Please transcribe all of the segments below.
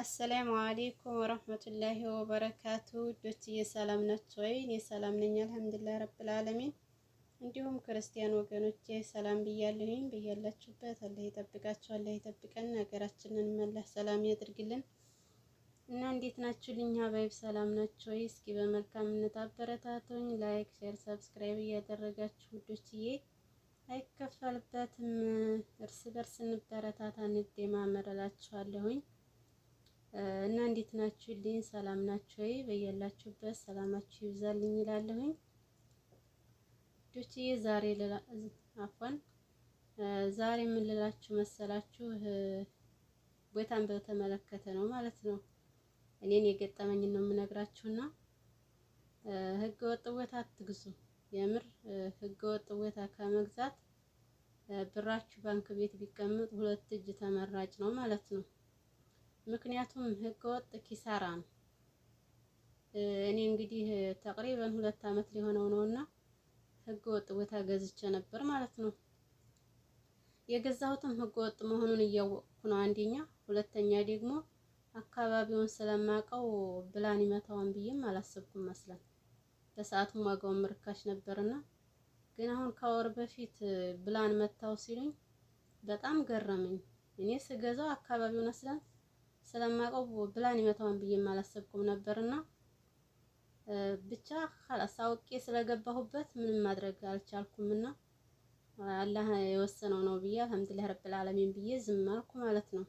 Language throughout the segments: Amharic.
አሰላሙ አለይኩም ወረህመቱላሂ ወበረካቱ። ዶችዬ ሰላም ናችሁ ወይ? እኔ ሰላም ነኝ አልሐምዱሊላህ ረብል ዓለሚን። እንዲሁም ክርስቲያን ወገኖቼ ሰላም ብያለሁኝ። በያላችሁበት አላህ ይጠብቃችሁ፣ አላህ ይጠብቀን፣ ሀገራችንን መላህ ሰላም ያድርግልን እና እንዴት ናችሁልኝ? ሀባይብ ሰላም ናችሁ ወይ? እስኪ በመልካምነት አበረታቱኝ። ላይክ፣ ሼር፣ ሰብስክራይብ እያደረጋችሁ ዶችዬ አይከፈልበትም። እርስ በርስ እንበረታታ እንደማመር እላችኋለሁኝ። እና እንዴት ናችሁልኝ? ሰላም ናችሁ ወይ? በያላችሁበት ሰላማችሁ ይብዛልኝ ይላለሁኝ። ዶችዬ ዛሬ ምን ልላችሁ መሰላችሁ? ቦታን በተመለከተ ነው ማለት ነው። እኔን የገጠመኝን ነው የምነግራችሁና ህገወጥ ቦታ አትግዙ። የምር ህገወጥ ቦታ ከመግዛት ብራችሁ ባንክ ቤት ቢቀመጥ ሁለት እጅ ተመራጭ ነው ማለት ነው። ምክንያቱም ህገወጥ ኪሳራ ነው። እኔ እንግዲህ ተቅሪበን 2 አመት ሊሆነው ነውና ህገወጥ ቦታ ገዝቼ ነበር ማለት ነው። የገዛሁትም ህገወጥ መሆኑን እያወቅኩ ነው አንደኛ፣ ሁለተኛ ደግሞ አካባቢውን ስለማውቀው ብላን ይመታውን ብዬም አላሰብኩም መስለን። በሰዓቱም ዋጋውን ርካሽ ነበርና፣ ግን አሁን ከወር በፊት ብላን መታው ሲሉኝ በጣም ገረመኝ። እኔ ስገዛው አካባቢውን መስለን ስለማውቀው ብላን ይመታውን ብዬም አላሰብኩም ነበርና ብቻ خلاص አውቄ ስለገባሁበት ምንም ማድረግ አልቻልኩምና አላህ የወሰነው ነው ብዬ አልሐምዱሊላህ ረብል ዓለሚን ብዬ ዝም አልኩ ማለት ነው።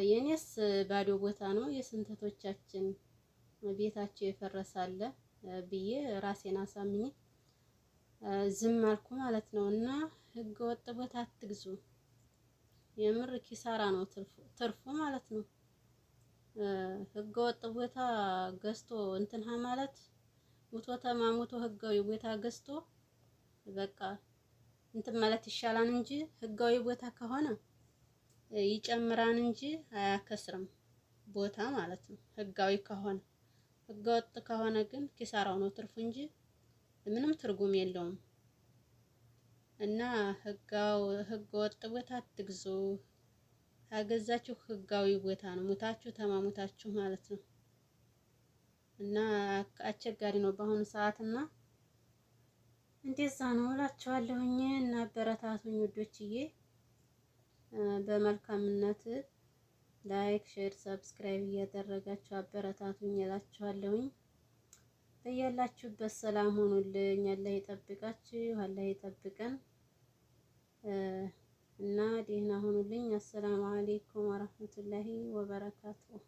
የኔስ ባዶ ቦታ ነው፣ የስንተቶቻችን ቤታቸው የፈረሳለ ብዬ ራሴን አሳምኜ ዝም አልኩ ማለት ነው። እና ህገወጥ ቦታ አትግዙ። የምር ኪሳራ ነው ትርፉ ማለት ነው። ህገወጥ ቦታ ገዝቶ እንትንሃ ማለት ሙቶ ተማሙቶ ህጋዊ ቦታ ገዝቶ በቃ እንትን ማለት ይሻላል እንጂ ህጋዊ ቦታ ከሆነ ይጨምራን እንጂ አያከስርም ቦታ ማለት ነው። ህጋዊ ከሆነ፣ ህገወጥ ከሆነ ግን ኪሳራው ነው ትርፉ እንጂ ምንም ትርጉም የለውም። እና ህገወጥ ቦታ አትግዙ። ካገዛችሁ ህጋዊ ቦታ ነው፣ ሙታችሁ ተማሙታችሁ ማለት ነው። እና አስቸጋሪ ነው በአሁኑ ሰዓት እና እንደዛ ነው እላችኋለሁኝ። እና አበረታቱኝ ውዶችዬ፣ በመልካምነት ላይክ፣ ሼር፣ ሰብስክራይብ እያደረጋችሁ አበረታቱኝ እላችኋለሁኝ። በያላችሁበት ሰላም ሁኑልኝ። አላህ ይጠብቃችሁ፣ አላህ ይጠብቀን እና ደህና ሁኑልኝ። አሰላሙ አለይኩም ወራህመቱላሂ ወበረካቱሁ።